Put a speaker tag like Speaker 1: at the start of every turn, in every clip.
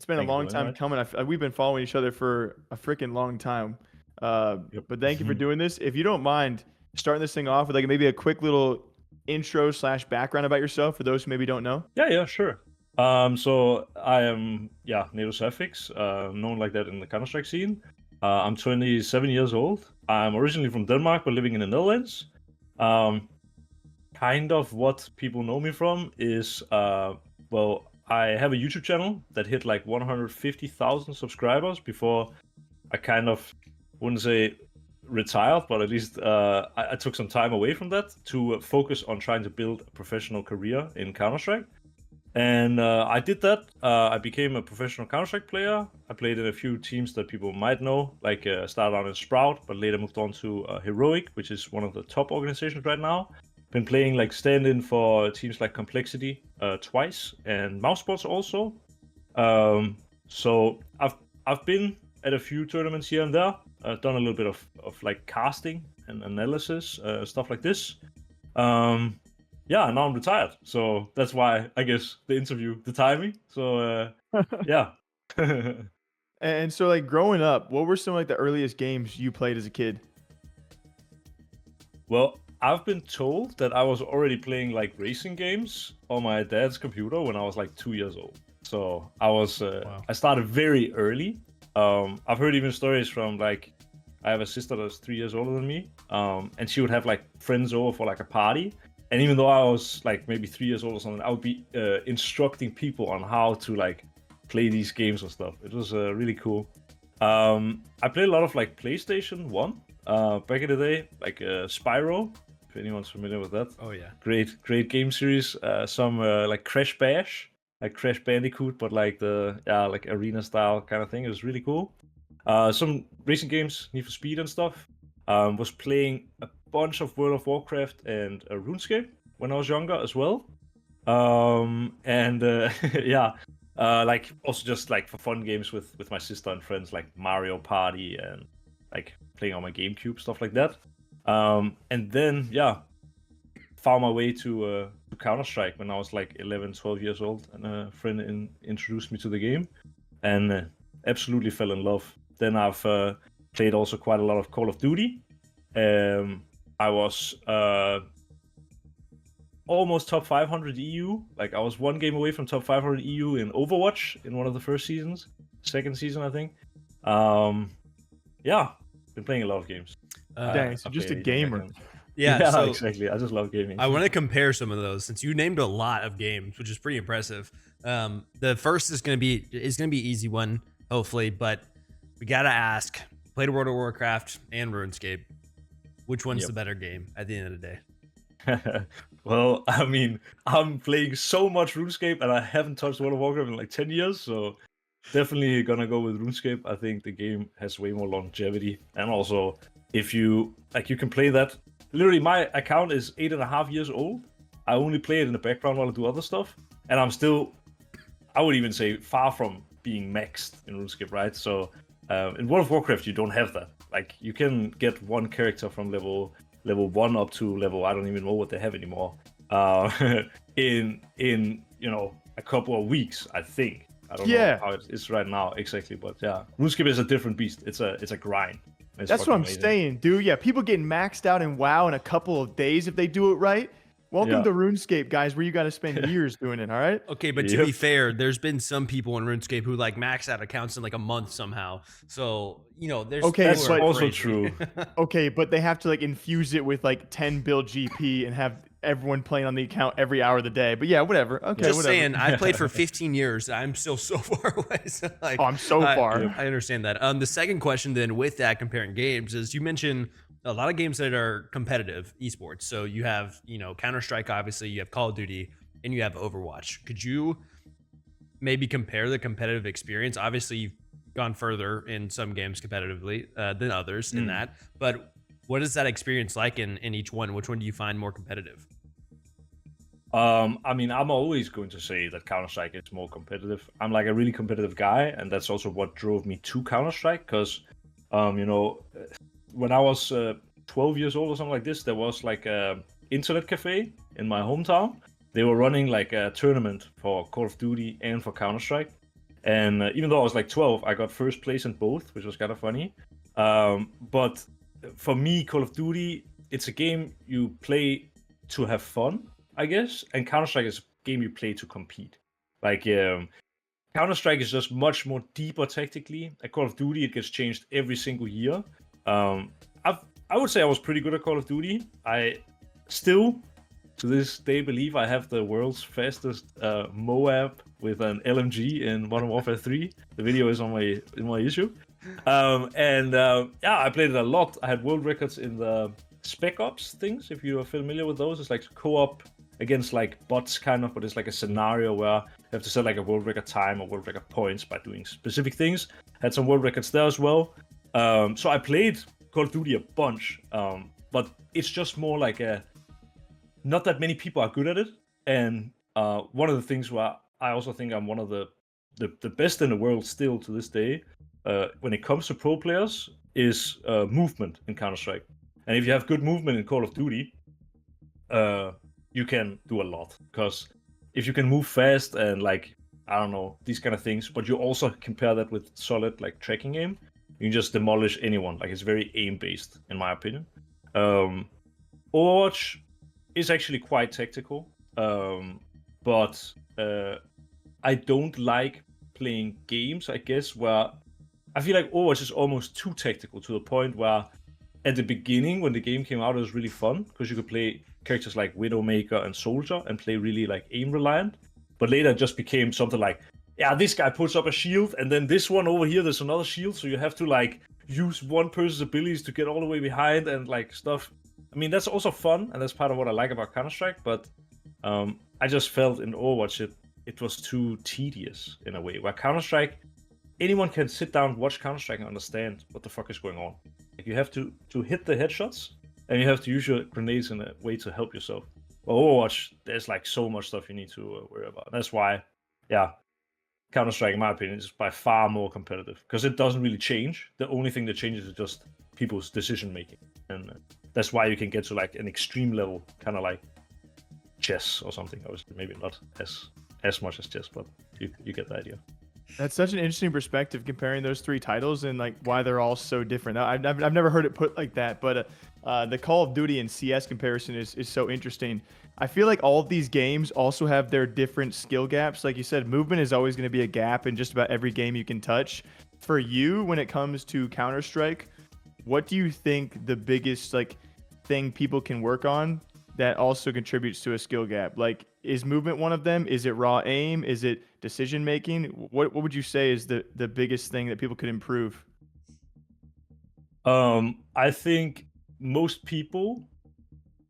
Speaker 1: been a
Speaker 2: Thank you for
Speaker 1: long
Speaker 2: the
Speaker 1: time
Speaker 2: invite.
Speaker 1: coming. We've been following each other for a freaking long time.
Speaker 2: Yep.
Speaker 1: But thank you for doing this. If you don't mind starting this thing off with like maybe a quick little intro / background about yourself for those who maybe don't know.
Speaker 2: Yeah, sure. So I am, NaToSaphiX, known like that in the Counterstrike scene. I'm 27 years old. I'm originally from Denmark, but living in the Netherlands. Kind of what people know me from is, well, I have a YouTube channel that hit like 150,000 subscribers before I kind of wouldn't say retired, but at least I took some time away from that to focus on trying to build a professional career in Counter-Strike. And I did that. I became a professional Counter-Strike player. I played in a few teams that people might know, like started out in Sprout, but later moved on to Heroic, which is one of the top organizations right now. Been playing like stand-in for teams like Complexity twice, and Mousesports also. So I've been at a few tournaments here and there. I've done a little bit of like casting and analysis, stuff like this. Yeah, now I'm retired, so that's why I guess the interview, the timing. So yeah.
Speaker 1: And so like growing up, what were some like the earliest games you played as a kid?
Speaker 2: Well, I've been told that I was already playing like racing games on my dad's computer when I was like 2 years old. So I was
Speaker 3: Wow.
Speaker 2: I started very early. I've heard even stories from like I have a sister that's 3 years older than me, and she would have like friends over for like a party. And even though I was like maybe 3 years old or something, I would be instructing people on how to like play these games and stuff. It was really cool. I played a lot of like PlayStation 1 back in the day, like Spyro, if anyone's familiar with that.
Speaker 3: Oh yeah.
Speaker 2: Great game series. Some like Crash Bash, like Crash Bandicoot, but like the like arena style kind of thing. It was really cool. Some racing games, Need for Speed and stuff. Was playing a bunch of World of Warcraft and RuneScape when I was younger as well. And yeah, like also just like for fun games with my sister and friends, like Mario Party and like playing on my GameCube, stuff like that. And then yeah, found my way to Counter-Strike when I was like 11, 12 years old, and a friend introduced me to the game, and absolutely fell in love. Then I've played also quite a lot of Call of Duty. I was almost top 500 EU. Like I was one game away from top 500 EU in Overwatch in one of the first seasons, second season I think. Yeah, been playing a lot of games.
Speaker 1: Dang, so just a gamer.
Speaker 3: Yeah, so
Speaker 2: exactly. I just love gaming.
Speaker 3: I want to compare some of those since you named a lot of games, which is pretty impressive. The first is gonna be easy one, hopefully, but we gotta ask. Played World of Warcraft and RuneScape. Which one's the better game at the end of the day?
Speaker 2: Well, I mean, I'm playing so much RuneScape and I haven't touched World of Warcraft in like 10 years, so definitely gonna go with RuneScape. I think the game has way more longevity, and also if you like, you can play that. Literally, my account is 8.5 years old. I only play it in the background while I do other stuff, and I'm still, I would even say, far from being maxed in RuneScape, right? So in World of Warcraft, you don't have that. Like, you can get one character from level 1 up to level, I don't even know what they have anymore, in you know, a couple of weeks, I think. I don't know how it is right now exactly, but yeah, RuneScape is a different beast. It's a grind.
Speaker 1: That's what I'm saying, dude. Yeah, people get maxed out in WoW in a couple of days if they do it right. Welcome to RuneScape, guys, where you got to spend years doing it, all right?
Speaker 3: Okay, but to be fair, there's been some people in RuneScape who like max out accounts in like a month somehow. So, you know, there's
Speaker 2: that's also true.
Speaker 1: Okay, but they have to like infuse it with like 10 build GP and have everyone playing on the account every hour of the day. But yeah, whatever. Okay,
Speaker 3: just
Speaker 1: whatever.
Speaker 3: saying, I played for 15 years. I'm still so far away. So like,
Speaker 1: oh, I'm so far.
Speaker 3: I understand that. The second question then with that comparing games is you mentioned a lot of games that are competitive esports. So you have, you know, Counter-Strike, obviously, you have Call of Duty, and you have Overwatch. Could you maybe compare the competitive experience? Obviously, you've gone further in some games competitively than others in that. But what is that experience like in each one? Which one do you find more competitive?
Speaker 2: I mean, I'm always going to say that Counter-Strike is more competitive. I'm like a really competitive guy, and that's also what drove me to Counter-Strike, because, you know, when I was 12 years old or something like this, there was like a internet cafe in my hometown. They were running like a tournament for Call of Duty and for Counter-Strike. And even though I was like 12, I got first place in both, which was kind of funny. But for me, Call of Duty, it's a game you play to have fun, I guess. And Counter-Strike is a game you play to compete. Like, Counter-Strike is just much more deeper tactically. At Call of Duty, it gets changed every single year. I would say I was pretty good at Call of Duty. I still, to this day, believe I have the world's fastest Moab with an LMG in Modern Warfare 3. The video is on my YouTube. I played it a lot. I had world records in the Spec Ops things, if you are familiar with those. It's like co-op against like bots kind of, but it's like a scenario where you have to set like a world record time or world record points by doing specific things. Had some world records there as well. So I played Call of Duty a bunch, but it's just more like not that many people are good at it. And one of the things where I also think I'm one of the best in the world still to this day, when it comes to pro players, is movement in Counter-Strike. And if you have good movement in Call of Duty, you can do a lot. Because if you can move fast and like, I don't know, these kind of things, but you also compare that with solid like tracking aim, you can just demolish anyone. Like, it's very aim-based, in my opinion. Overwatch is actually quite tactical, but I don't like playing games, I guess, where I feel like Overwatch is almost too tactical to the point where at the beginning, when the game came out, it was really fun because you could play characters like Widowmaker and Soldier and play really like aim reliant. But later it just became something like, yeah, this guy puts up a shield, and then this one over here, there's another shield, so you have to like use one person's abilities to get all the way behind and like stuff. I mean, that's also fun, and that's part of what I like about Counter-Strike, but I just felt in Overwatch it was too tedious in a way, where Counter-Strike, anyone can sit down, watch Counter-Strike and understand what the fuck is going on. Like, you have to hit the headshots, and you have to use your grenades in a way to help yourself. But Overwatch, there's like so much stuff you need to worry about. That's why, yeah, Counter-Strike, in my opinion, is by far more competitive because it doesn't really change. The only thing that changes is just people's decision making, and that's why you can get to like an extreme level, kind of like chess or something. Obviously, maybe not as much as chess, but you get the idea.
Speaker 1: That's such an interesting perspective comparing those three titles and like why they're all so different. I've never heard it put like that, but the Call of Duty and CS comparison is so interesting. I feel like all of these games also have their different skill gaps. Like you said, movement is always going to be a gap in just about every game you can touch. For you, when it comes to Counter-Strike, what do you think the biggest like thing people can work on that also contributes to a skill gap? Like, is movement one of them? Is it raw aim? Is it decision making? What would you say is the biggest thing that people could improve?
Speaker 2: I think most people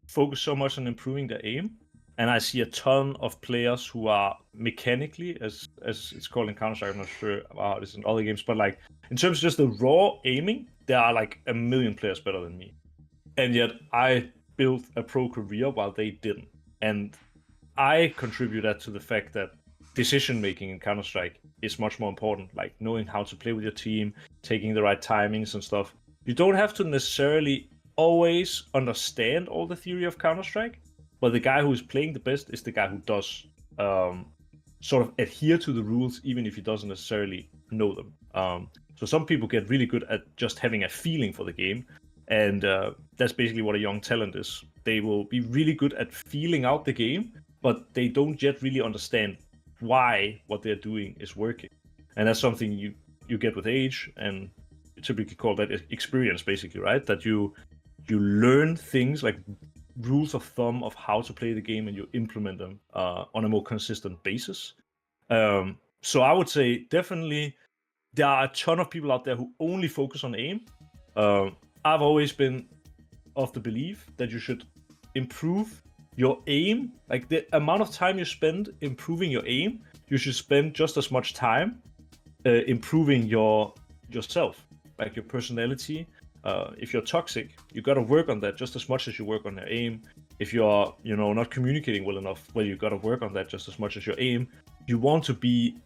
Speaker 2: focus so much on improving their aim, and I see a ton of players who are mechanically, as it's called in Counter-Strike, I'm not sure how it is in other games, but like in terms of just the raw aiming, there are like a million players better than me. And yet I built a pro career while they didn't. And I contribute that to the fact that decision making in Counter-Strike is much more important, like knowing how to play with your team, taking the right timings and stuff. You don't have to necessarily always understand all the theory of Counter-Strike, but the guy who's playing the best is the guy who does sort of adhere to the rules, even if he doesn't necessarily know them. So some people get really good at just having a feeling for the game, and that's basically what a young talent is. They will be really good at feeling out the game, but they don't yet really understand why what they're doing is working. And that's something you get with age, and you typically call that experience, basically, right? That you learn things like rules of thumb of how to play the game, and you implement them on a more consistent basis. So I would say definitely there are a ton of people out there who only focus on aim. I've always been of the belief that you should improve your aim. Like, the amount of time you spend improving your aim, you should spend just as much time improving yourself, like your personality. If you're toxic, you got to work on that just as much as you work on your aim. If you're, not communicating well enough, well, you got to work on that just as much as your aim. You want to be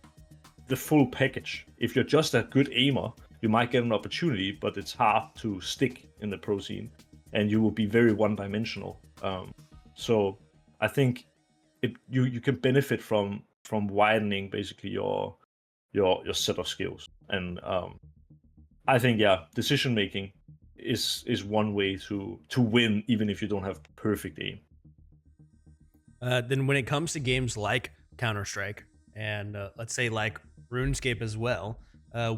Speaker 2: the full package. If you're just a good aimer, you might get an opportunity, but it's hard to stick in the pro scene, and you will be very one-dimensional. So I think you can benefit from widening basically your your set of skills. And I think decision making is one way to win, even if you don't have perfect aim.
Speaker 3: Then when it comes to games like Counter-Strike and let's say like RuneScape as well,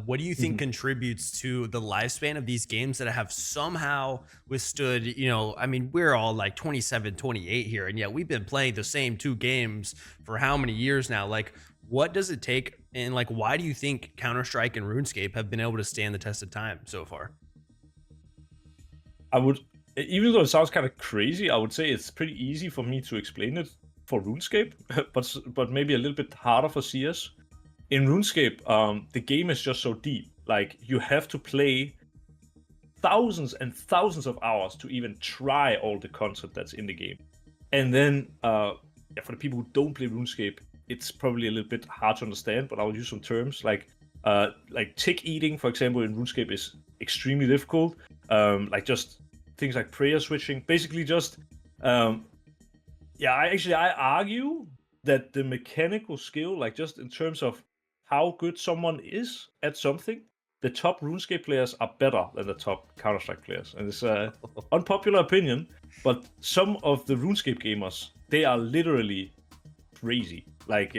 Speaker 3: what do you think contributes to the lifespan of these games that have somehow withstood, I mean, we're all like 27, 28 here, and yet we've been playing the same two games for how many years now? Like, what does it take? And like, why do you think Counter-Strike and RuneScape have been able to stand the test of time so far?
Speaker 2: I would, even though it sounds kind of crazy, I would say it's pretty easy for me to explain it for RuneScape, but maybe a little bit harder for CS. In RuneScape, the game is just so deep. Like, you have to play thousands and thousands of hours to even try all the content that's in the game. And then, for the people who don't play RuneScape, it's probably a little bit hard to understand, but I'll use some terms like tick eating, for example, in RuneScape is extremely difficult. Like just things like prayer switching, basically just, I argue that the mechanical skill, like just in terms of how good someone is at something, the top RuneScape players are better than the top Counter-Strike players. And it's an unpopular opinion, but some of the RuneScape gamers, they are literally crazy. Like,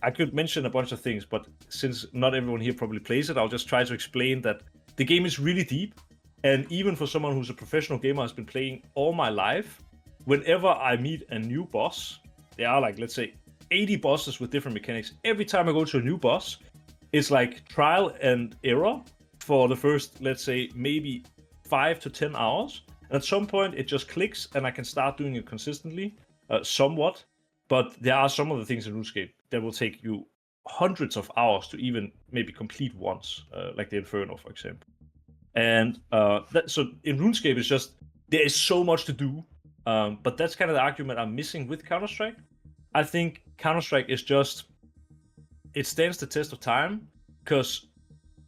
Speaker 2: I could mention a bunch of things, but since not everyone here probably plays it, I'll just try to explain that the game is really deep. And even for someone who's a professional gamer, has been playing all my life, whenever I meet a new boss, there are like, let's say, 80 bosses with different mechanics. Every time I go to a new boss, it's like trial and error for the first, let's say, maybe 5 to 10 hours. And at some point, it just clicks and I can start doing it consistently, somewhat. But there are some of the things in RuneScape that will take you hundreds of hours to even maybe complete once, like the Inferno, for example. And so in RuneScape, it's just, there is so much to do. But that's kind of the argument I'm missing with Counter-Strike. I think Counter-Strike is just, it stands the test of time because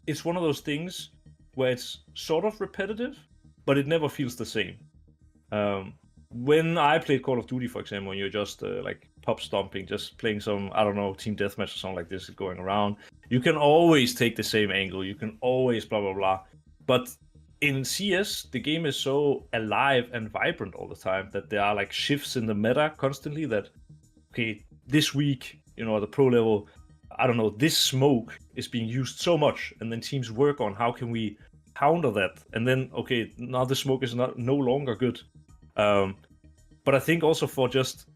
Speaker 2: it's one of those things where it's sort of repetitive, but it never feels the same. When I played Call of Duty, for example, when you're just like pop stomping, just playing some, I don't know, team deathmatch or something like this going around, you can always take the same angle. You can always blah, blah, blah. But in CS, the game is so alive and vibrant all the time that there are like shifts in the meta constantly that, okay, this week, at the pro level, I don't know, this smoke is being used so much. And then teams work on how can we counter that. And then, okay, now the smoke is no longer good. But I think also for just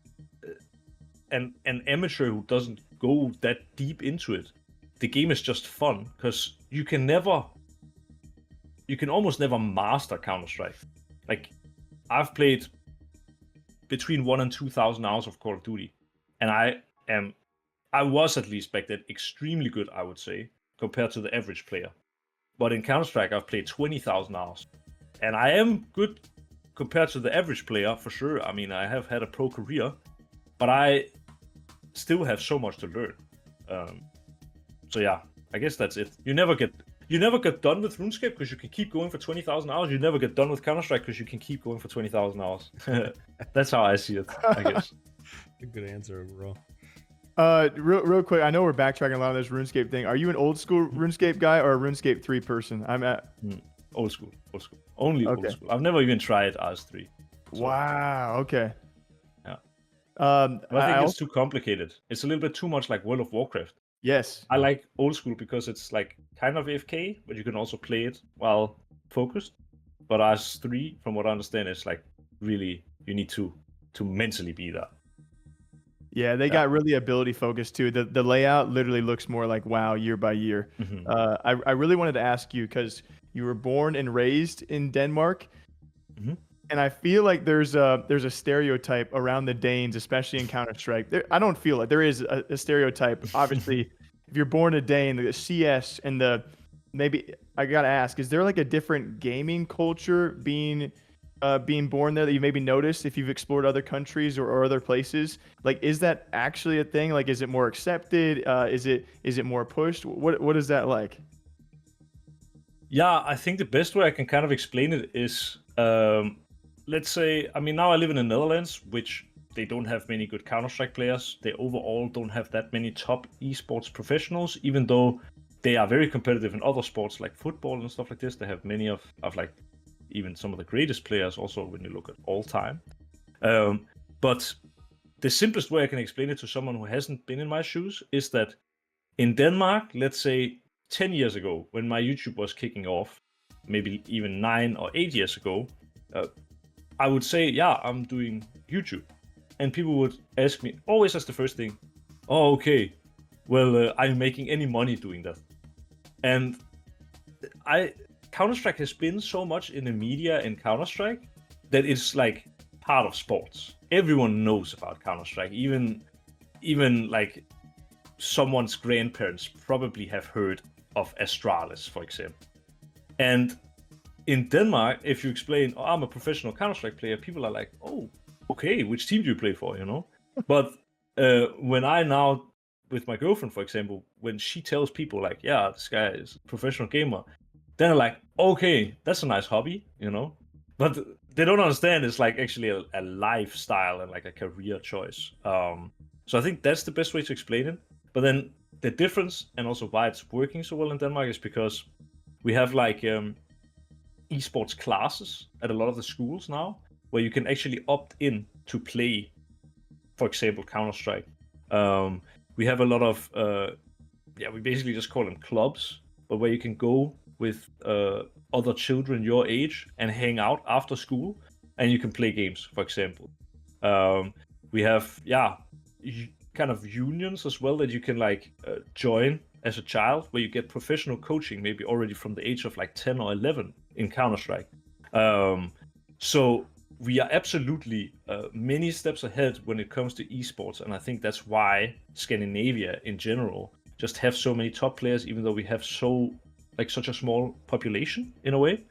Speaker 2: an amateur who doesn't go that deep into it, the game is just fun because you can almost never master Counter-Strike. Like, I've played between 1,000 and 2,000 hours of Call of Duty, and I was at least back then extremely good, I would say, compared to the average player. But in Counter-Strike, I've played 20,000 hours, and I am good compared to the average player, for sure. I mean, I have had a pro career, but I still have so much to learn. So yeah, I guess that's it. You never get done with RuneScape because you can keep going for 20,000 hours. You never get done with Counter-Strike because you can keep going for 20,000 hours. That's how I see it, I guess.
Speaker 3: A good answer, bro.
Speaker 1: Real quick, I know we're backtracking a lot on this RuneScape thing. Are you an old school RuneScape guy or a RuneScape 3 person? I'm at
Speaker 2: old school. Only old school. I've never even tried RS3. So.
Speaker 1: Wow. Okay.
Speaker 2: Yeah. I think it's too complicated. It's a little bit too much like World of Warcraft.
Speaker 1: Yes.
Speaker 2: I like old school because it's like kind of AFK, but you can also play it while focused. But RS3, from what I understand, is like really you need to mentally be there.
Speaker 1: Yeah, they got really ability focused too. The layout literally looks more like WoW year by year.
Speaker 2: Mm-hmm.
Speaker 1: I really wanted to ask you because you were born and raised in Denmark, and I feel like there's a stereotype around the Danes, especially in Counter-Strike. I don't feel it. There is a stereotype. Obviously, if you're born a Dane, the CS and maybe I gotta ask, is there like a different gaming culture being born there that you maybe noticed if you've explored other countries or other places? Like, is that actually a thing? Like, is it more accepted? Is it more pushed? What is that like?
Speaker 2: Yeah, I think the best way I can kind of explain it is, let's say, I mean, now I live in the Netherlands, which they don't have many good Counter-Strike players. They overall don't have that many top esports professionals, even though they are very competitive in other sports like football and stuff like this. They have many of like even some of the greatest players also when you look at all time. But the simplest way I can explain it to someone who hasn't been in my shoes is that in Denmark, let's say 10 years ago, when my YouTube was kicking off, maybe even 9 or 8 years ago, I would say, yeah, I'm doing YouTube. And people would ask me, always as the first thing, oh, okay, well, are you making any money doing that? And Counter-Strike has been so much in the media in Counter-Strike that it's like part of sports. Everyone knows about Counter-Strike. Even like someone's grandparents probably have heard of Astralis, for example. And in Denmark, if you explain, oh, I'm a professional Counter-Strike player, people are like, oh, okay, which team do you play for, you know? But when I now, with my girlfriend, for example, when she tells people like, yeah, this guy is a professional gamer, then they're like, okay, that's a nice hobby, you know? But they don't understand it's like actually a lifestyle and like a career choice. So I think that's the best way to explain it. But then the difference and also why it's working so well in Denmark is because we have like esports classes at a lot of the schools now, where you can actually opt in to play, for example, Counter-Strike. We have a lot of, we basically just call them clubs, but where you can go with other children your age and hang out after school, and you can play games, for example. We have, kind of unions as well that you can like join as a child, where you get professional coaching, maybe already from the age of like 10 or 11 in Counter-Strike. So we are absolutely many steps ahead when it comes to esports, and I think that's why Scandinavia in general just have so many top players, even though we have such a small population in a way.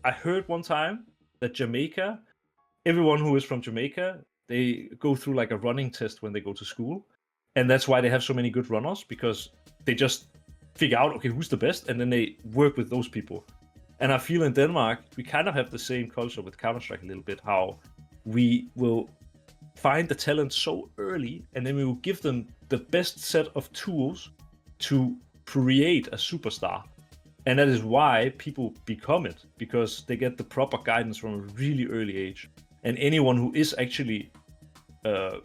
Speaker 2: I heard one time that Jamaica, everyone who is from Jamaica, they go through like a running test when they go to school, and that's why they have so many good runners, because they just figure out, okay, who's the best, and then they work with those people. And I feel in Denmark, we kind of have the same culture with Counter-Strike a little bit, how we will find the talent so early, and then we will give them the best set of tools to create a superstar. And that is why people become it, because they get the proper guidance from a really early age. And anyone who is actually, an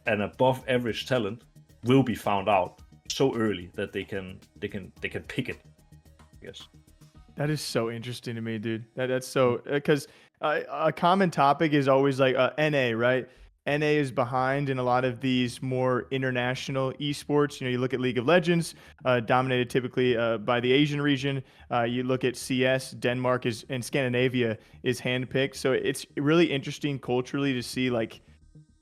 Speaker 2: above average talent will be found out so early that they can pick it. Yes.
Speaker 1: That is so interesting to me, dude. That's so, because a common topic is always like NA, right? NA is behind in a lot of these more international esports. You know, you look at League of Legends, dominated typically by the Asian region. You look at CS, Denmark and Scandinavia is handpicked. So it's really interesting culturally to see like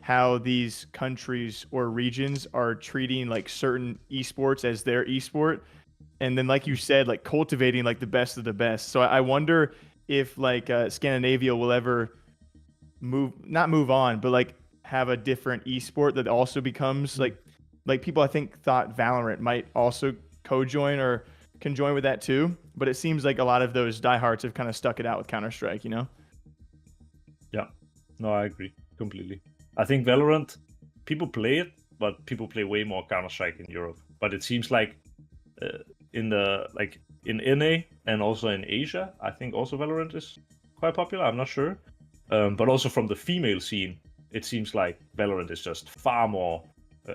Speaker 1: how these countries or regions are treating like certain esports as their esport. And then, like you said, like cultivating like the best of the best. So I wonder if like Scandinavia will ever not move on, but like have a different esport that also becomes like people I think thought Valorant might also co-join or can join with that too. But it seems like a lot of those diehards have kind of stuck it out with Counter-Strike, you know?
Speaker 2: Yeah, no, I agree completely. I think Valorant, people play it, but people play way more Counter-Strike in Europe. But it seems like in NA and also in Asia, I think also Valorant is quite popular. I'm not sure, but also from the female scene, it seems like Valorant is just far more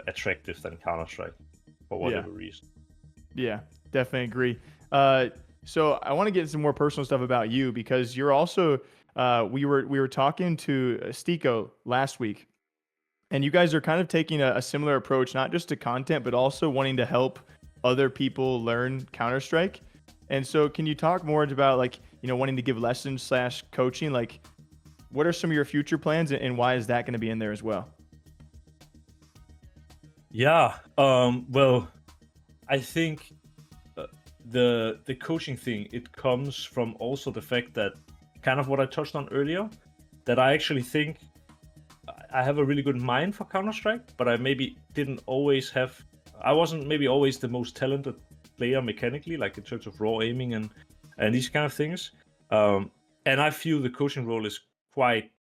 Speaker 2: attractive than Counter-Strike for whatever reason.
Speaker 1: Yeah, definitely agree. So I want to get some more personal stuff about you, because you're also we were talking to Stico last week, and you guys are kind of taking a similar approach, not just to content, but also wanting to help other people learn Counter-Strike. And so can you talk more about like, wanting to give lessons / coaching? Like, what are some of your future plans, and why is that going to be in there as well?
Speaker 2: Yeah, well, I think the coaching thing, it comes from also the fact that kind of what I touched on earlier, that I actually think I have a really good mind for Counter-Strike, but I maybe I wasn't maybe always the most talented player mechanically, like in terms of raw aiming and and these kind of things. And I feel the coaching role is quite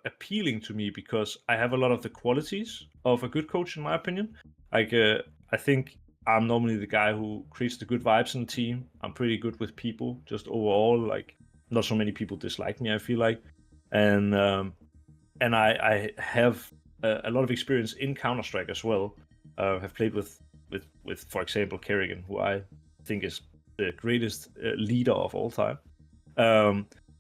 Speaker 2: appealing to me because I have a lot of the qualities of a good coach, in my opinion. Like, I think I'm normally the guy who creates the good vibes in the team. I'm pretty good with people, just overall. Like, not so many people dislike me, I feel like, and I have a lot of experience in Counterstrike as well. Have played with, for example, Kerrigan, who I think is the greatest leader of all time.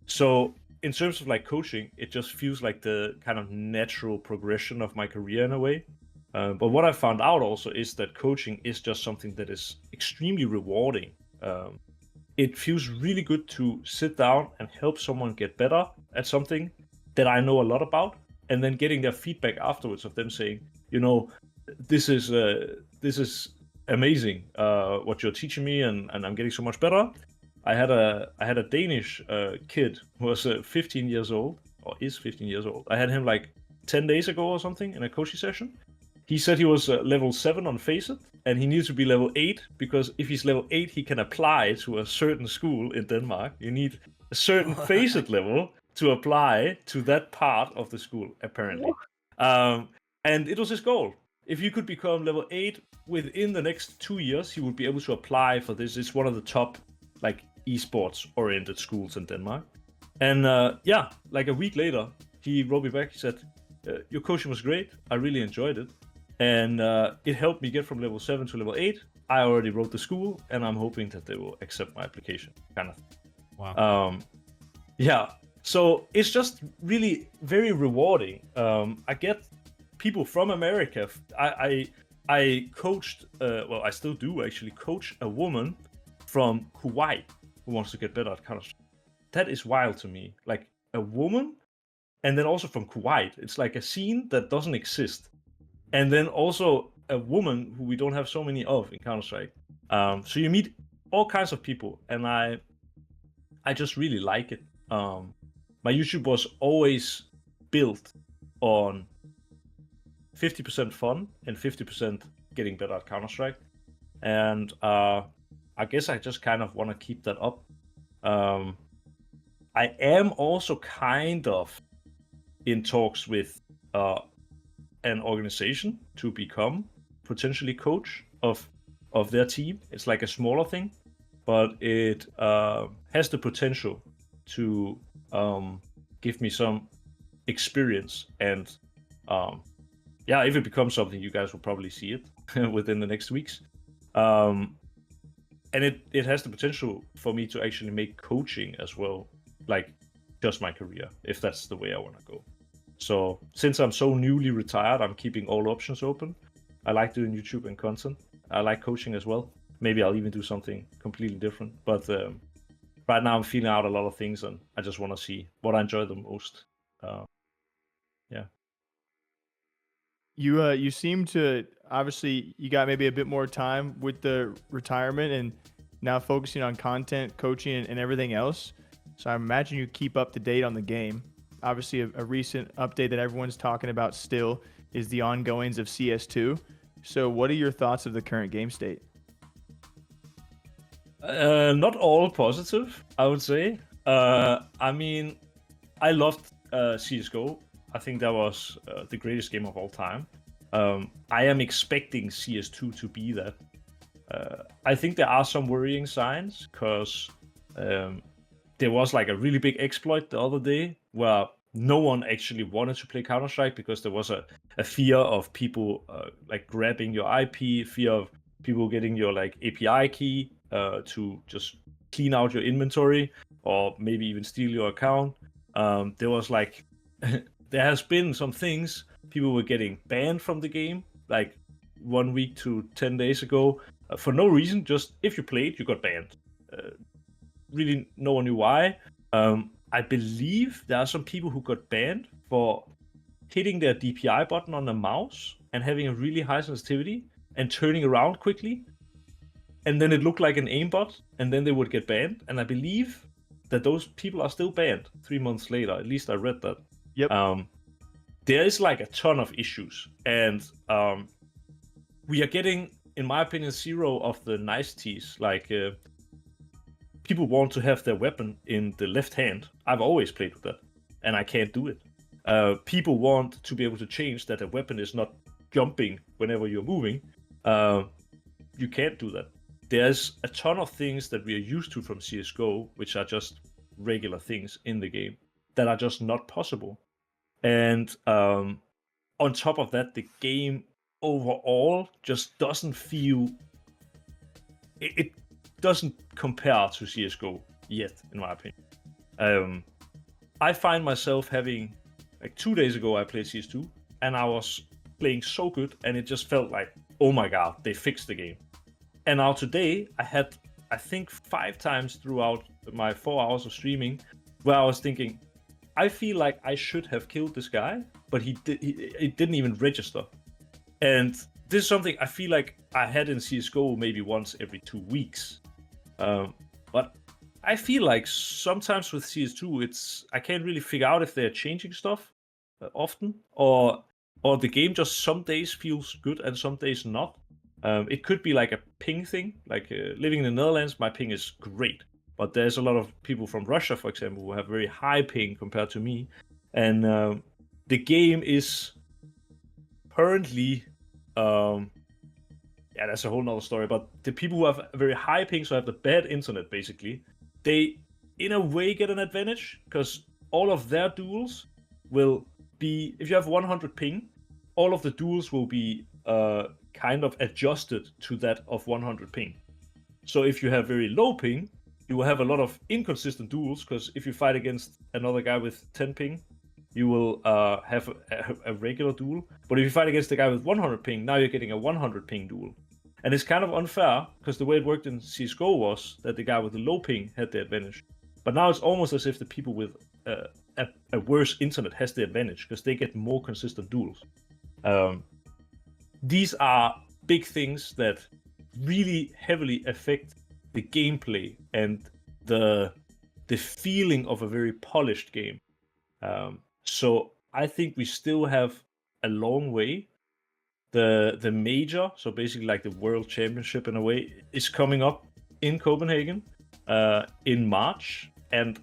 Speaker 2: So in terms of like coaching, it just feels like the kind of natural progression of my career in a way. But what I found out also is that coaching is just something that is extremely rewarding. It feels really good to sit down and help someone get better at something that I know a lot about, and then getting their feedback afterwards of them saying, this is amazing what you're teaching me, and I'm getting so much better. I had a Danish kid who was 15 years old, or is 15 years old. I had him like 10 days ago or something in a coaching session. He said he was level 7 on Faceit, and he needs to be level 8, because if he's level 8, he can apply to a certain school in Denmark. You need a certain Faceit level to apply to that part of the school, apparently. And it was his goal. If you could become level 8 within the next 2 years, he would be able to apply for this. It's one of the top, like, esports-oriented schools in Denmark. And like a week later, he wrote me back. He said, your coaching was great. I really enjoyed it. And it helped me get from level 7 to level 8. I already wrote the school, and I'm hoping that they will accept my application. Kind of.
Speaker 3: Wow.
Speaker 2: Yeah. So it's just really very rewarding. I get people from America. I coached, I still do actually coach a woman from Kuwait who wants to get better at Counter-Strike. That is wild to me. Like, a woman, and then also from Kuwait. It's like a scene that doesn't exist. And then also a woman who we don't have so many of in Counter-Strike. So you meet all kinds of people, and I just really like it. My YouTube was always built on 50% fun and 50% getting better at Counter-Strike. And I guess I just kind of want to keep that up. I am also kind of in talks with an organization to become potentially coach of their team. It's like a smaller thing, but it has the potential to give me some experience. And if it becomes something, you guys will probably see it within the next weeks. And it has the potential for me to actually make coaching as well, like, just my career, if that's the way I want to go. So since I'm so newly retired, I'm keeping all options open. I like doing YouTube and content. I like coaching as well. Maybe I'll even do something completely different. But right now I'm feeling out a lot of things, and I just want to see what I enjoy the most.
Speaker 1: You seem to, obviously, you got maybe a bit more time with the retirement and now focusing on content, coaching, and everything else. So I imagine you keep up to date on the game. Obviously, a recent update that everyone's talking about still is the ongoings of CS2. So what are your thoughts of the current game state?
Speaker 2: Not all positive, I would say. I mean, I loved CSGO. I think that was the greatest game of all time. I am expecting CS2 to be that. I think there are some worrying signs, because there was like a really big exploit the other day where no one actually wanted to play Counter-Strike because there was a fear of people like grabbing your IP, fear of people getting your like API key to just clean out your inventory, or maybe even steal your account. There was like there has been some things. People were getting banned from the game like 1 week to 10 days ago for no reason. Just if you played, you got banned. Really, no one knew why. I believe there are some people who got banned for hitting their DPI button on the mouse and having a really high sensitivity and turning around quickly. And then it looked like an aimbot, and then they would get banned. And I believe that those people are still banned 3 months later. At least I read that.
Speaker 1: Yep.
Speaker 2: There is like a ton of issues, and we are getting, in my opinion, zero of the niceties. Like people want to have their weapon in the left hand. I've always played with that, and I can't do it. People want to be able to change that a weapon is not jumping whenever you're moving. You can't do that. There's a ton of things that we are used to from CSGO, which are just regular things in the game, that are just not possible. And on top of that, the game overall just doesn't feel... It doesn't compare to CSGO yet, in my opinion. I find myself having... Like 2 days ago, I played CS2, and I was playing so good, and it just felt like, oh my god, they fixed the game. And now today, I had, I think, 5 times throughout my 4 hours of streaming, where I was thinking, I feel like I should have killed this guy, but it didn't even register. And this is something I feel like I had in CSGO maybe once every 2 weeks. But I feel like sometimes with CS2, I can't really figure out if they're changing stuff often, or the game just some days feels good and some days not. It could be like a ping thing. Like living in the Netherlands, my ping is great, but there's a lot of people from Russia, for example, who have very high ping compared to me, and the game is currently, yeah, that's a whole nother story. But the people who have a very high ping, so have the bad internet, basically, they in a way get an advantage, because all of their duels will be, if you have 100 ping, all of the duels will be kind of adjusted to that of 100 ping. So if you have very low ping, you will have a lot of inconsistent duels, because if you fight against another guy with 10 ping, you will have a regular duel. But if you fight against the guy with 100 ping, now you're getting a 100 ping duel. And it's kind of unfair, because the way it worked in CSGO was that the guy with the low ping had the advantage. But now it's almost as if the people with a worse internet has the advantage, because they get more consistent duels. These are big things that really heavily affect the gameplay and the feeling of a very polished game. So I think we still have a long way. The major, so basically like the World Championship in a way, is coming up in Copenhagen in March. And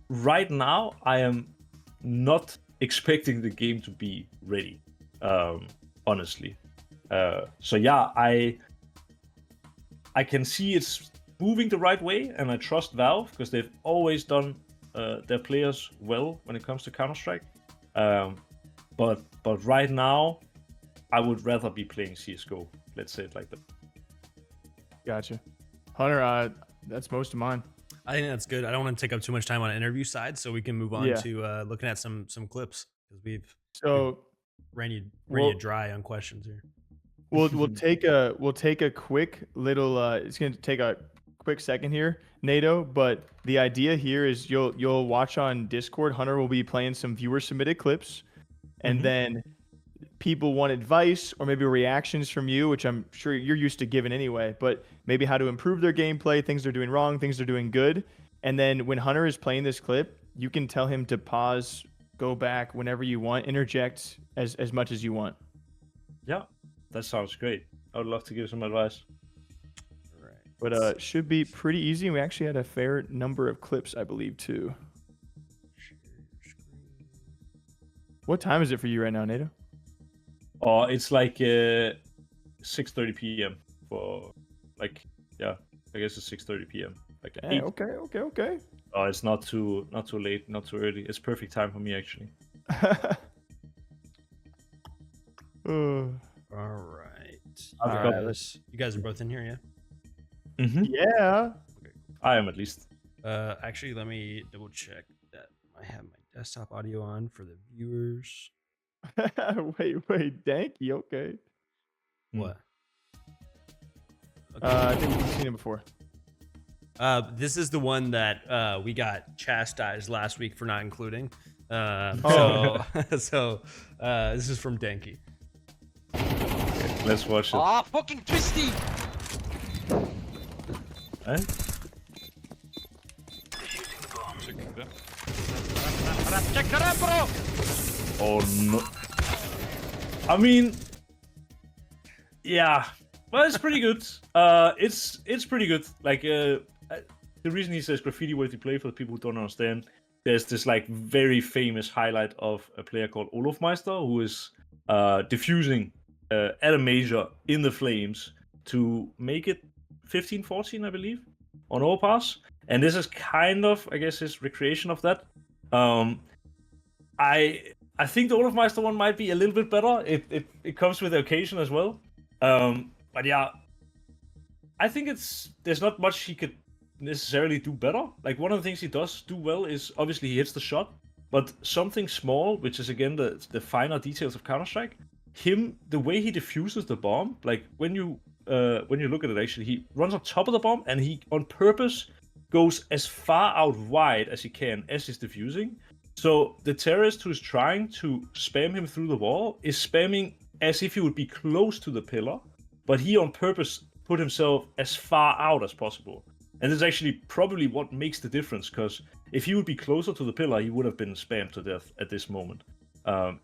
Speaker 2: right now, I am not expecting the game to be ready, honestly. So yeah, I can see it's moving the right way, and I trust Valve, because they've always done their players well when it comes to Counterstrike. But right now, I would rather be playing CSGO. Let's say it like that.
Speaker 1: Gotcha. Hunter, that's most of mine.
Speaker 3: I think that's good. I don't want to take up too much time on the interview side, so we can move on to looking at some clips, because we've ran you dry on questions here.
Speaker 1: We'll take a quick little. It's gonna take a quick second here, NATO. But the idea here is you'll watch on Discord. Hunter will be playing some viewer submitted clips, and then people want advice or maybe reactions from you, which I'm sure you're used to giving anyway, but maybe how to improve their gameplay, things they're doing wrong, things they're doing good. And then when Hunter is playing this clip, you can tell him to pause, go back whenever you want, interject as much as you want.
Speaker 2: Yeah, that sounds great. I would love to give some advice.
Speaker 3: Right.
Speaker 1: But should be pretty easy. We actually had a fair number of clips, I believe, too. What time is it for you right now, NATO?
Speaker 2: It's like 6:30 p.m. for I guess it's 6:30 p.m. Like
Speaker 1: Dang, okay.
Speaker 2: Oh, it's not too late, not too early. It's perfect time for me, actually.
Speaker 3: All right. You guys are both in here, yeah?
Speaker 1: Yeah.
Speaker 3: Okay.
Speaker 2: I am, at least.
Speaker 3: Actually, let me double check that I have my desktop audio on for the viewers.
Speaker 1: wait, Danky, okay.
Speaker 3: What? Okay.
Speaker 1: I think we've seen it before.
Speaker 3: This is the one that we got chastised last week for not including. So this is from Danky.
Speaker 2: Okay, let's watch it.
Speaker 4: Ah, fucking twisty!
Speaker 2: Oh no. I mean, yeah. Well, it's pretty good. It's pretty good. Like, the reason he says graffiti-worthy play, for the people who don't understand, there's this like very famous highlight of a player called Olofmeister who is defusing at a major in the flames to make it 15-14, I believe, on overpass. And this is kind of, I guess, his recreation of that. I think the Olofmeister one might be a little bit better. It comes with the occasion as well. But yeah, I think there's not much he could necessarily do better. Like, one of the things he does do well is obviously he hits the shot, but something small, which is again the finer details of Counter-Strike, the way he diffuses the bomb, like when you look at it, actually, he runs on top of the bomb and he on purpose goes as far out wide as he can as he's diffusing. So the terrorist who's trying to spam him through the wall is spamming as if he would be close to the pillar, but he on purpose put himself as far out as possible. And this is actually probably what makes the difference, because if he would be closer to the pillar, he would have been spammed to death at this moment.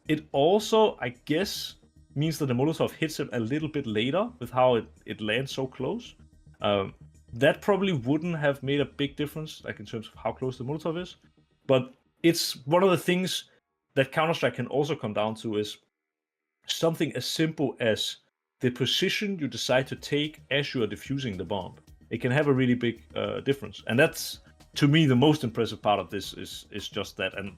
Speaker 2: It also, I guess, means that the Molotov hits him a little bit later with how it lands so close. That probably wouldn't have made a big difference, like in terms of how close the Molotov is. But it's one of the things that Counter-Strike can also come down to is something as simple as the position you decide to take as you are defusing the bomb. It can have a really big difference. And that's, to me, the most impressive part of this is just that. And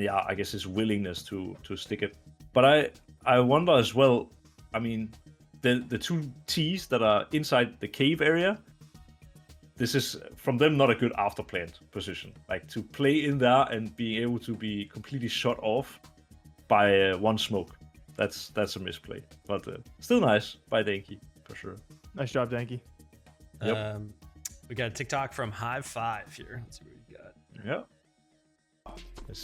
Speaker 2: yeah, I guess his willingness to stick it. But I wonder as well, I mean, the two T's that are inside the cave area, this is, from them, not a good after-plant position. Like, to play in there and being able to be completely shut off by one smoke. That's a misplay. But still nice by Danky, for sure.
Speaker 1: Nice job, Danky.
Speaker 2: Yep.
Speaker 3: We got a TikTok from Hive5 here. Let's see what we got.
Speaker 2: Yeah.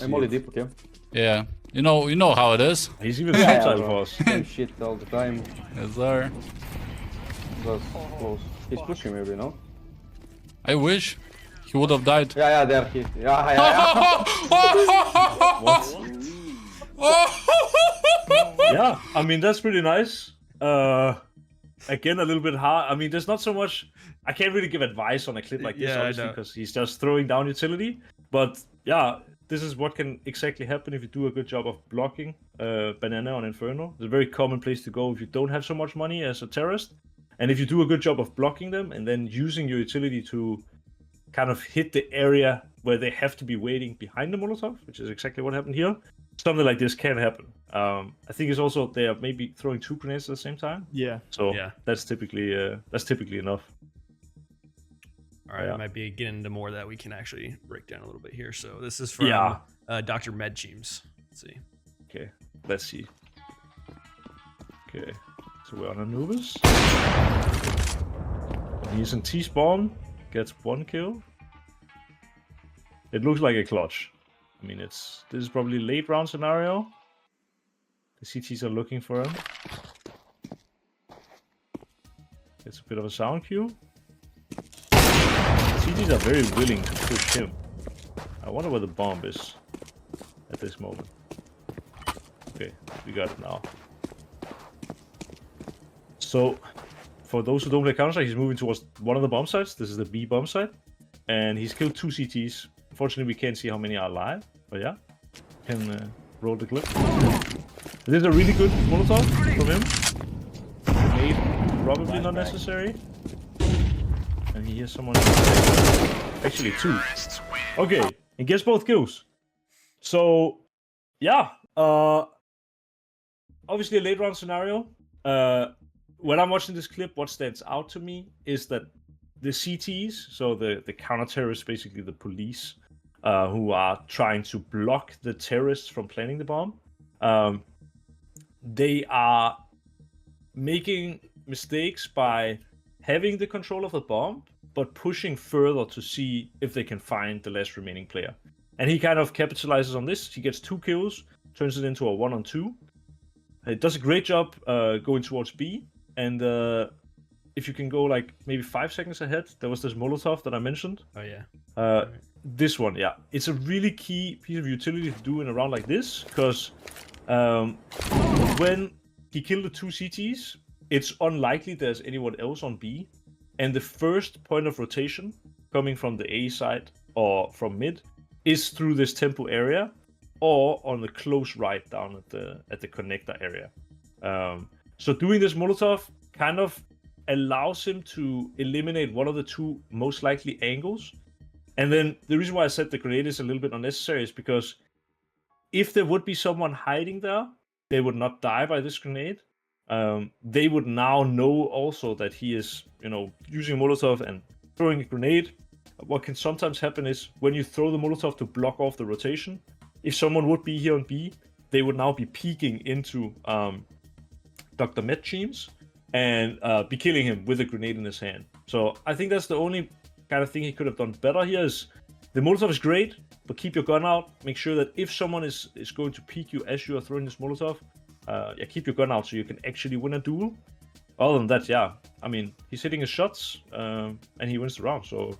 Speaker 4: I'm only deep, okay?
Speaker 5: Yeah, you know how it is.
Speaker 2: He's even subtitle
Speaker 4: bro.
Speaker 2: for us.
Speaker 4: Same shit all the time.
Speaker 5: Yes, sir.
Speaker 4: That's close. He's pushing maybe, no?
Speaker 5: I wish he would have died.
Speaker 4: Yeah, there he. Yeah.
Speaker 2: Yeah, I mean, that's pretty nice. Again, a little bit hard. I mean, there's not so much. I can't really give advice on a clip like this,
Speaker 3: Yeah, I
Speaker 2: obviously,
Speaker 3: know.
Speaker 2: because he's just throwing down utility. But yeah, this is what can exactly happen if you do a good job of blocking Banana on Inferno. It's a very common place to go if you don't have so much money as a terrorist. And if you do a good job of blocking them and then using your utility to kind of hit the area where they have to be waiting behind the Molotov, which is exactly what happened here, something like this can happen. I think it's also they are maybe throwing two grenades at the same time.
Speaker 1: Yeah.
Speaker 2: So
Speaker 3: Yeah.
Speaker 2: that's typically enough.
Speaker 3: All right,
Speaker 2: Yeah.
Speaker 3: I might be getting into more that we can actually break down a little bit here. So this is from
Speaker 2: Yeah.
Speaker 3: Dr. Medcheems. Let's see.
Speaker 2: Okay, let's see. Okay, so we're on Anubis. He's in T-spawn, gets one kill. It looks like a clutch. I mean, this is probably late round scenario. The CTs are looking for him. Gets a bit of a sound cue. CTs are very willing to push him. I wonder where the bomb is at this moment. Okay, we got it now. So, for those who don't play Counter-Strike, he's moving towards one of the bomb sites. This is the B bomb site. And he's killed two CTs. Unfortunately, we can't see how many are alive. But yeah, can roll the clip. This is a really good Molotov from him. Grenade, probably not necessary. And he hears someone. Actually, two. Okay, and gets both kills. So, yeah. Obviously, a late round scenario. When I'm watching this clip, what stands out to me is that the CTs, so the counter-terrorists, basically the police, who are trying to block the terrorists from planting the bomb, they are making mistakes by having the control of the bomb, but pushing further to see if they can find the last remaining player. And he kind of capitalizes on this. He gets 2 kills, turns it into a 1-on-2. It does a great job going towards B. And if you can go like maybe 5 seconds ahead, there was this Molotov that I mentioned.
Speaker 3: Oh yeah.
Speaker 2: This one, yeah. It's a really key piece of utility to do in a round like this, because when he killed the 2 CTs, it's unlikely there's anyone else on B. And the first point of rotation coming from the A side or from mid is through this tempo area or on the close right down at the connector area. So doing this Molotov kind of allows him to eliminate one of the two most likely angles. And then the reason why I said the grenade is a little bit unnecessary is because if there would be someone hiding there, they would not die by this grenade. They would now know also that he is, using Molotov and throwing a grenade. What can sometimes happen is when you throw the Molotov to block off the rotation, if someone would be here on B, they would now be peeking into Dr. Met Teams and be killing him with a grenade in his hand. So I think that's the only kind of thing he could have done better here is the Molotov is great, but keep your gun out. Make sure that if someone is going to peek you as you are throwing this Molotov, keep your gun out so you can actually win a duel. Other than that, I mean, he's hitting his shots and he wins the round, so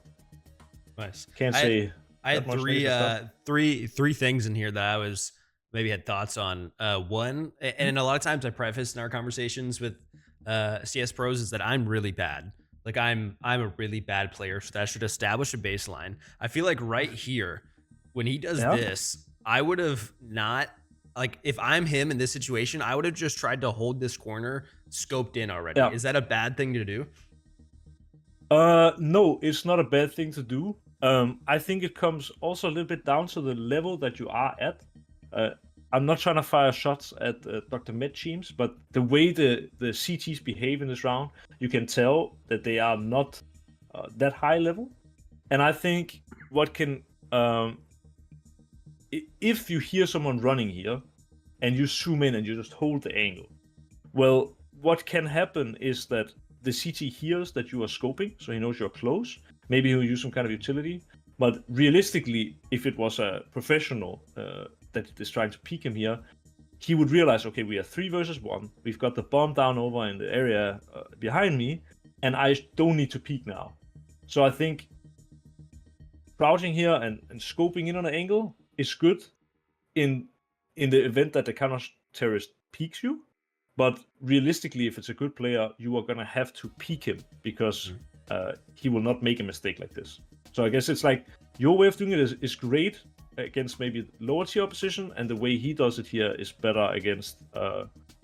Speaker 3: nice.
Speaker 2: Can't say.
Speaker 3: I had three things in here that I was maybe had thoughts on. One, and a lot of times I preface in our conversations with CS pros is that I'm really bad. Like I'm a really bad player, so that should establish a baseline. I feel like right here, when he does this, I would have not, like if I'm him in this situation, I would have just tried to hold this corner scoped in already. Yeah. Is that a bad thing to do?
Speaker 2: No, it's not a bad thing to do. I think it comes also a little bit down to the level that you are at. I'm not trying to fire shots at Dr. Met Teams, but the way the CTs behave in this round, you can tell that they are not that high level. And I think what can... if you hear someone running here, and you zoom in and you just hold the angle, well, what can happen is that the CT hears that you are scoping, so he knows you're close. Maybe he'll use some kind of utility. But realistically, if it was a professional that is trying to peek him here, he would realize, okay, we are 3 versus 1. We've got the bomb down over in the area behind me, and I don't need to peek now. So I think crouching here and scoping in on an angle is good in the event that the counter-terrorist peeks you. But realistically, if it's a good player, you are going to have to peek him because he will not make a mistake like this. So I guess it's like your way of doing it is great against maybe lower tier opposition, and the way he does it here is better against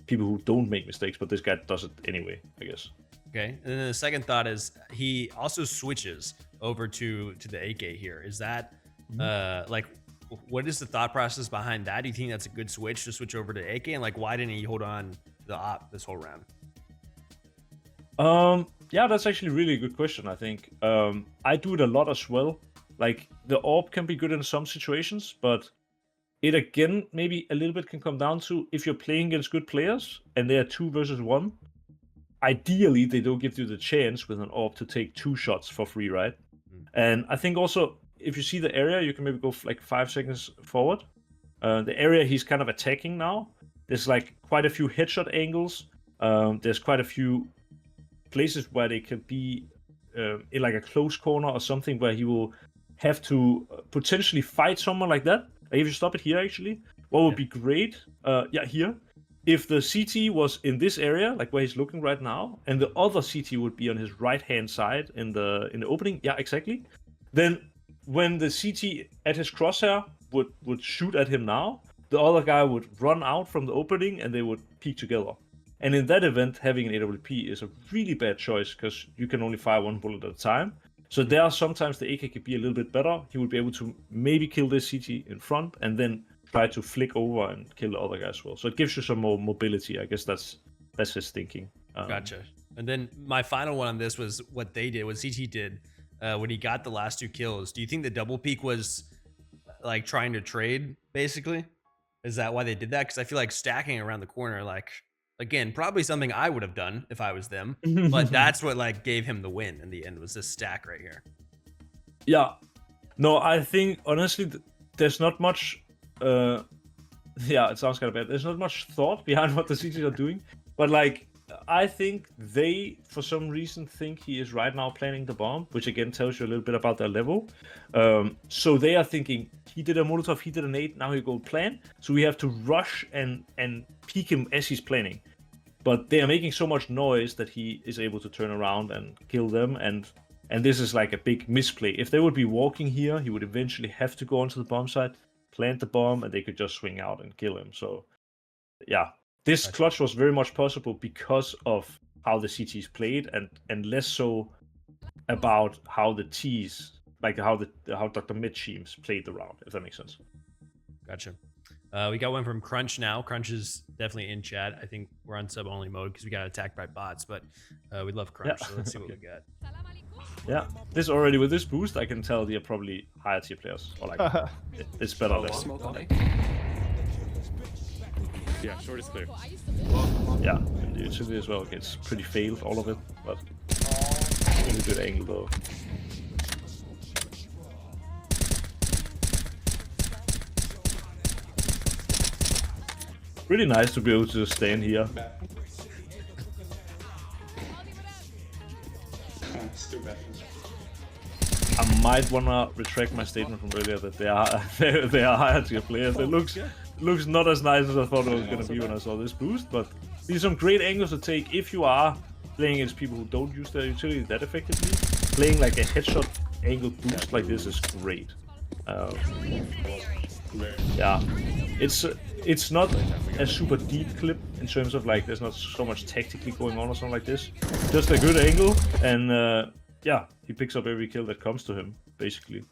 Speaker 2: people who don't make mistakes, but this guy does it anyway, I guess.
Speaker 3: Okay, and then the second thought is he also switches over to the AK here. Is that like, what is the thought process behind that? Do you think that's a good switch to switch over to AK, and like why didn't he hold on to the op this whole round?
Speaker 2: Yeah, that's actually really a good question, I think. I do it a lot as well. Like, the AWP can be good in some situations, but it again, maybe a little bit can come down to if you're playing against good players and they are 2 versus 1, ideally they don't give you the chance with an AWP to take 2 shots for free, right? And I think also, if you see the area, you can maybe go like 5 seconds forward. The area he's kind of attacking now, there's like quite a few headshot angles. There's quite a few places where they can be in like a close corner or something where he will have to potentially fight someone like that. Like if you stop it here, actually, what would be great, here, if the CT was in this area, like where he's looking right now, and the other CT would be on his right-hand side in the opening, exactly. Then when the CT at his crosshair would shoot at him now, the other guy would run out from the opening and they would peek together. And in that event, having an AWP is a really bad choice because you can only fire 1 bullet at a time. So there are sometimes the AK could be a little bit better. He would be able to maybe kill this CT in front and then try to flick over and kill the other guy as well. So it gives you some more mobility. I guess that's his thinking.
Speaker 3: Gotcha. And then my final one on this was what they did, what CT did when he got the last 2 kills. Do you think the double peek was like trying to trade, basically? Is that why they did that? Because I feel like stacking around the corner, like, again, probably something I would have done if I was them, but that's what like gave him the win in the end, was this stack right here.
Speaker 2: Yeah. No, I think honestly, there's not much. It sounds kind of bad. There's not much thought behind what the CTs are doing, but like I think they, for some reason, think he is right now planning the bomb, which again tells you a little bit about their level. So they are thinking he did a Molotov, he did a nade, now he go plan. So we have to rush and peek him as he's planning. But they are making so much noise that he is able to turn around and kill them. And And this is like a big misplay. If they would be walking here, he would eventually have to go onto the bomb site, plant the bomb, and they could just swing out and kill him. So, yeah, this clutch was very much possible because of how the CTs played, and less so about how the Ts, like how Dr. Mid teams played the round, if that makes sense.
Speaker 3: Gotcha. We got one from Crunch now. Crunch is definitely in chat. I think we're on sub only mode because we got attacked by bots, but we love Crunch. So let's see what we got.
Speaker 2: Yeah, this already with this boost, I can tell they're probably higher tier players. Or like, it's better than.
Speaker 6: Yeah, short is clear.
Speaker 2: Yeah, and the utility as well gets pretty failed, all of it, but really good angle though. Really nice to be able to just stand here. I might wanna retract my statement from earlier that they are higher tier players. It looks not as nice as I thought it was gonna be when I saw this boost, but these are some great angles to take if you are playing against people who don't use their utility that effectively. Playing like a headshot angle boost like this is great. Yeah, it's not a super deep clip in terms of like there's not so much tactically going on or something like this. Just a good angle, and yeah, he picks up every kill that comes to him basically.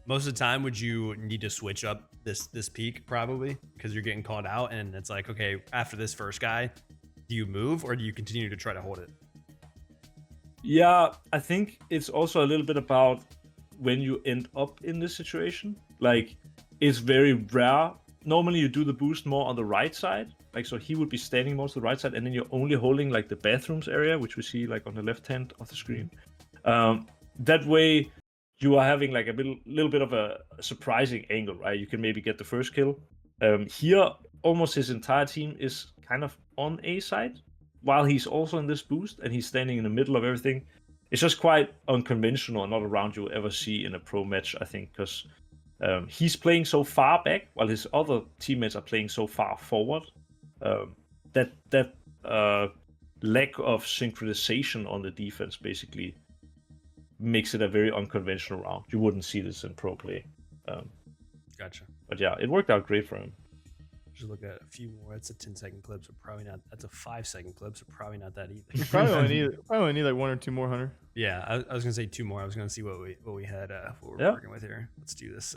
Speaker 3: Most of the time, would you need to switch up this peak probably because you're getting called out, and it's like, okay, after this first guy, do you move or do you continue to try to hold it?
Speaker 2: Yeah, I think it's also a little bit about when you end up in this situation. Like, it's very rare. Normally you do the boost more on the right side. Like, so he would be standing most of the right side, and then you're only holding like the bathrooms area, which we see like on the left hand of the screen. That way you are having like a little bit of a surprising angle, right? You can maybe get the first kill. Here, almost his entire team is kind of on A side, while he's also in this boost, and he's standing in the middle of everything. It's just quite unconventional and not a round you'll ever see in a pro match, I think, because he's playing so far back, while his other teammates are playing so far forward. That lack of synchronization on the defense basically makes it a very unconventional round. You wouldn't see this in pro play.
Speaker 3: Gotcha.
Speaker 2: But yeah, it worked out great for him.
Speaker 3: Just look at a few more. That's a 10-second clip, so probably not. That's a 5-second clip, so probably not that either.
Speaker 1: You probably only need like one or two more, Hunter.
Speaker 3: Yeah, I was gonna say 2 more. I was gonna see what we had, what we're working with here. Let's do this.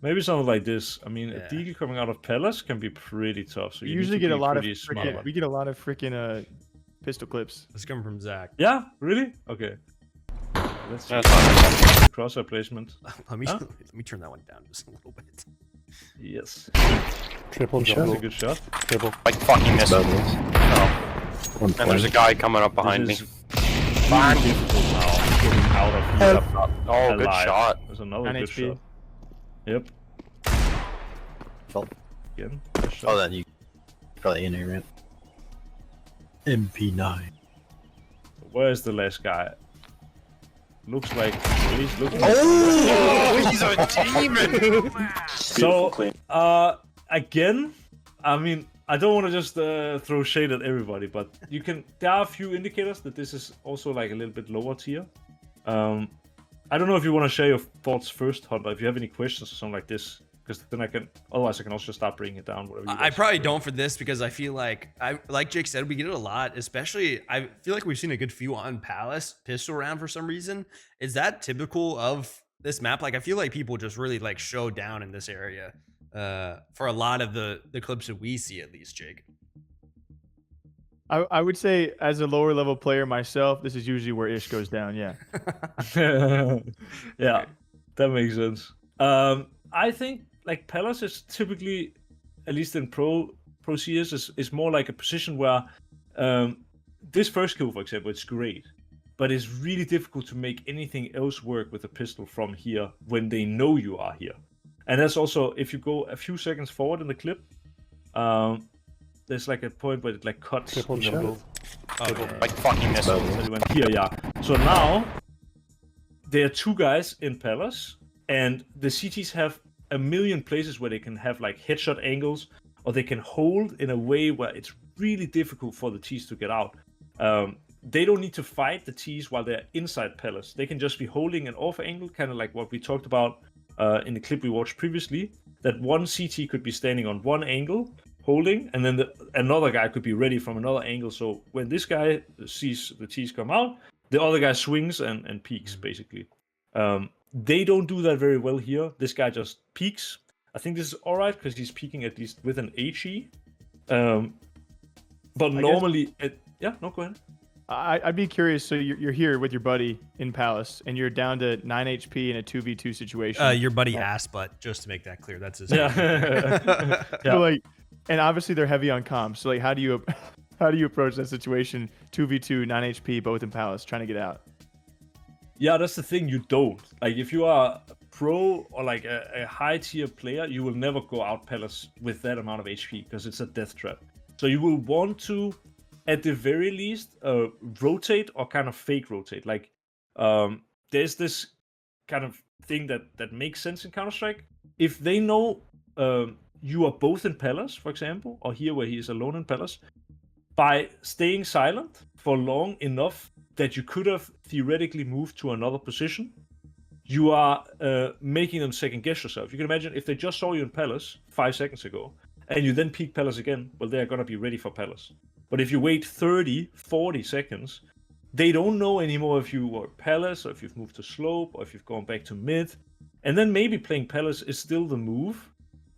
Speaker 2: Maybe something like this. I mean,
Speaker 3: Yeah.
Speaker 2: a deagle coming out of Palace can be pretty tough. So
Speaker 1: We
Speaker 2: you
Speaker 1: usually
Speaker 2: need to
Speaker 1: get a
Speaker 2: be
Speaker 1: lot of
Speaker 2: pretty smart.
Speaker 1: we get a lot of freaking pistol clips.
Speaker 3: This coming from Zach.
Speaker 2: Yeah, really? Okay. Let's see. Crosshair placement.
Speaker 3: Let me
Speaker 2: Huh?
Speaker 3: let me turn that one down just a little bit.
Speaker 2: Yes.
Speaker 4: Triple
Speaker 2: That's a
Speaker 4: jump.
Speaker 2: good shot.
Speaker 4: Triple.
Speaker 7: Like fucking missed.
Speaker 4: Doubles.
Speaker 7: Oh. And there's a guy coming up behind me.
Speaker 2: This is really difficult now getting out of here.
Speaker 7: Oh, good
Speaker 2: alive.
Speaker 7: shot.
Speaker 2: There's another
Speaker 1: 9
Speaker 2: good
Speaker 1: HP.
Speaker 2: shot. Yep.
Speaker 4: Felt.
Speaker 2: Again. Good shot.
Speaker 4: Oh, then you probably in here, right? MP9.
Speaker 2: Where's the last guy? Looks like he's looking.
Speaker 7: Oh, he's a demon.
Speaker 2: So, again, I mean, I don't want to just throw shade at everybody, but you can. There are a few indicators that this is also like a little bit lower tier. I don't know if you want to share your thoughts first, Hunter. If you have any questions or something like this, because then I can. Otherwise, I can also just start bringing it down. Whatever.
Speaker 3: I probably don't for this because I feel like like Jake said, we get it a lot. Especially, I feel like we've seen a good few on Palace pistol round for some reason. Is that typical of this map? Like, I feel like people just really like show down in this area for a lot of the clips that we see, at least, Jake.
Speaker 1: I would say as a lower level player myself, this is usually where Ish goes down. Yeah.
Speaker 2: Yeah, that makes sense. I think like Palace is typically, at least in pro CS, is more like a position where this first kill, for example, it's great, but it's really difficult to make anything else work with a pistol from here when they know you are here. And that's also, if you go a few seconds forward in the clip, there's like a point where it like cuts.
Speaker 4: Triple
Speaker 2: you know,
Speaker 4: jump.
Speaker 7: Like fucking missed.
Speaker 2: so it went here, yeah. So now there are 2 guys in Palace, and the CTs have a million places where they can have like headshot angles, or they can hold in a way where it's really difficult for the Ts to get out. they don't need to fight the T's while they're inside Palace. They can just be holding an off angle, kind of like what we talked about in the clip we watched previously. That one CT could be standing on one angle, holding, and then another guy could be ready from another angle. So when this guy sees the T's come out, the other guy swings and peeks, basically. They don't do that very well here. This guy just peeks. I think this is alright because he's peeking at least with an HE. But normally, go ahead.
Speaker 1: I'd be curious. So you're here with your buddy in Palace, and you're down to 9 HP in a 2v2 situation.
Speaker 3: Your buddy ass butt, just to make that clear. That's his.
Speaker 2: Yeah.
Speaker 1: So like, and obviously they're heavy on comms. So like, how do you approach that situation? 2v2, 9 HP, both in Palace, trying to get out.
Speaker 2: Yeah, that's the thing. You don't like if you are a pro or like a high tier player, you will never go out Palace with that amount of HP because it's a death trap. So you will want to, at the very least, rotate or kind of fake rotate. Like, there's this kind of thing that makes sense in Counterstrike. If they know you are both in Palace, for example, or here where he is alone in Palace, by staying silent for long enough that you could have theoretically moved to another position, you are making them second guess yourself. You can imagine if they just saw you in Palace 5 seconds ago, and you then peek Palace again, well, they're going to be ready for Palace. But if you wait 30, 40 seconds, they don't know anymore if you were Palace, or if you've moved to slope, or if you've gone back to mid. And then maybe playing Palace is still the move,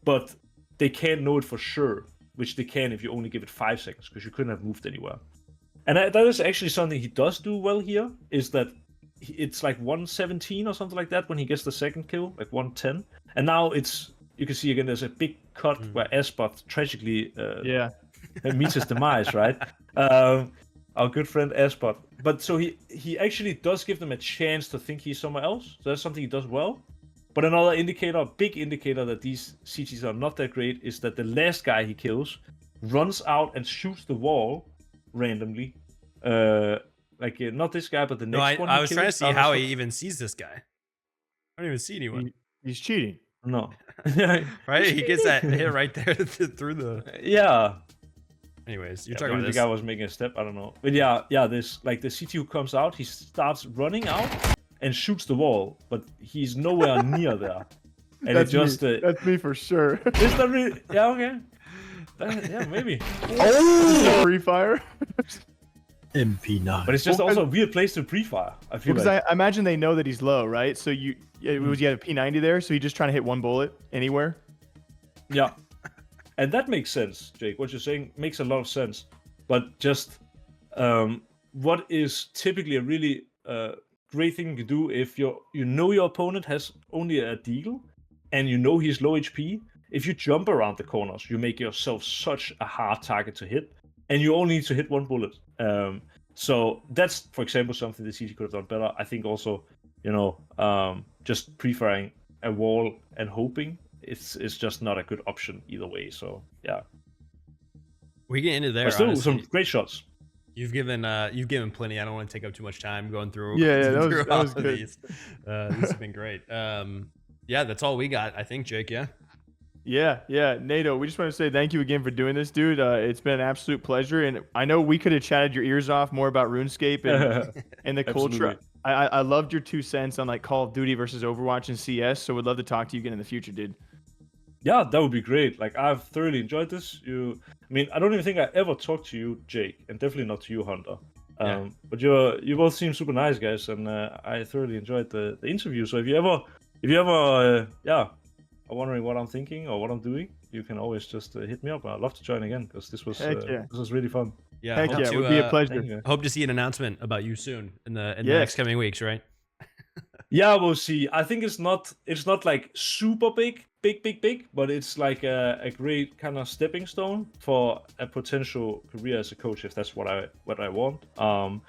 Speaker 2: but they can't know it for sure, which they can if you only give it 5 seconds, because you couldn't have moved anywhere. And that is actually something he does do well here, is that it's like 117 or something like that when he gets the second kill, like 110. And now you can see again, there's a big cut where Asbot tragically meets his demise, right? Our good friend Asbot. But so he actually does give them a chance to think he's somewhere else. So that's something he does well. But another indicator, big indicator that these CTs are not that great is that the last guy he kills runs out and shoots the wall randomly. Not this guy, but the next one.
Speaker 3: I was trying to see how he even sees this guy. I don't even see anyone.
Speaker 1: He's cheating.
Speaker 2: No.
Speaker 3: Right? He gets that hit right there through the...
Speaker 2: Yeah.
Speaker 3: Anyways, you're talking about
Speaker 2: the
Speaker 3: this.
Speaker 2: guy was making a step, I don't know. But this, like, the CT who comes out, he starts running out and shoots the wall, but he's nowhere near there. And
Speaker 1: That's
Speaker 2: it just...
Speaker 1: that's me for sure.
Speaker 2: Is that really... Yeah, okay. Yeah, maybe.
Speaker 1: Oh! Free fire.
Speaker 8: MP9.
Speaker 2: But it's just also a weird place to pre-fire, I feel
Speaker 1: Because
Speaker 2: like.
Speaker 1: I imagine they know that he's low, right? So you had a P90 there, so you're just trying to hit one bullet anywhere.
Speaker 2: Yeah. And that makes sense, Jake. What you're saying makes a lot of sense. But just what is typically a really great thing to do if you know your opponent has only a deagle and you know he's low HP, if you jump around the corners, you make yourself such a hard target to hit, and you only need to hit one bullet. So that's, for example, something the CG could have done better. I think also, just pre-firing a wall and hoping it's just not a good option either way. So yeah,
Speaker 3: We get into there.
Speaker 2: but still
Speaker 3: Honestly.
Speaker 2: some great shots.
Speaker 3: You've given plenty. I don't want to take up too much time going through.
Speaker 1: Yeah, that
Speaker 3: through
Speaker 1: was
Speaker 3: all
Speaker 1: good.
Speaker 3: of these. These have been great. Yeah, that's all we got. I think, Jake. Yeah.
Speaker 1: Yeah, NATO, we just want to say thank you again for doing this, dude. It's been an absolute pleasure, and I know we could have chatted your ears off more about RuneScape and the culture.
Speaker 2: Absolutely.
Speaker 1: I loved your 2 cents on like Call of Duty versus Overwatch and CS, so would love to talk to you again in the future, dude.
Speaker 2: Yeah, that would be great. Like, I've thoroughly enjoyed this. I don't even think I ever talked to you, Jake, and definitely not to you, Hunter.
Speaker 3: Yeah.
Speaker 2: But you both seem super nice guys, and I thoroughly enjoyed the interview. So if you ever are wondering what I'm thinking or what I'm doing, you can always just hit me up. I'd love to join again because this was really fun.
Speaker 3: Yeah.
Speaker 1: Heck
Speaker 3: hope
Speaker 1: yeah,
Speaker 3: to,
Speaker 1: it would be a
Speaker 2: Thank
Speaker 1: pleasure.
Speaker 2: you.
Speaker 3: Hope to see an announcement about you soon in the
Speaker 1: Yes.
Speaker 3: next coming weeks, right?
Speaker 2: Yeah, we'll see. I think it's not like super big, but it's like a great kind of stepping stone for a potential career as a coach if that's what I want. I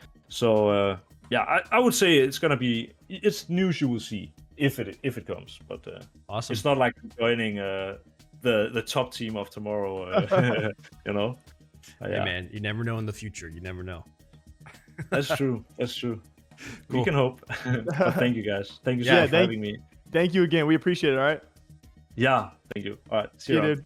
Speaker 2: would say it's news you will see if it comes, but
Speaker 3: Awesome.
Speaker 2: it's not like joining the top team of tomorrow.
Speaker 3: Hey, man, you never know in the future. You never know.
Speaker 2: That's true.
Speaker 3: Cool.
Speaker 2: We can hope. But thank you guys. Thank you so
Speaker 1: Yeah,
Speaker 2: much for having me.
Speaker 1: Thank you again. We appreciate it. All right.
Speaker 2: Yeah, thank you. All right, see
Speaker 1: See
Speaker 2: you
Speaker 1: you,
Speaker 2: around.
Speaker 1: dude.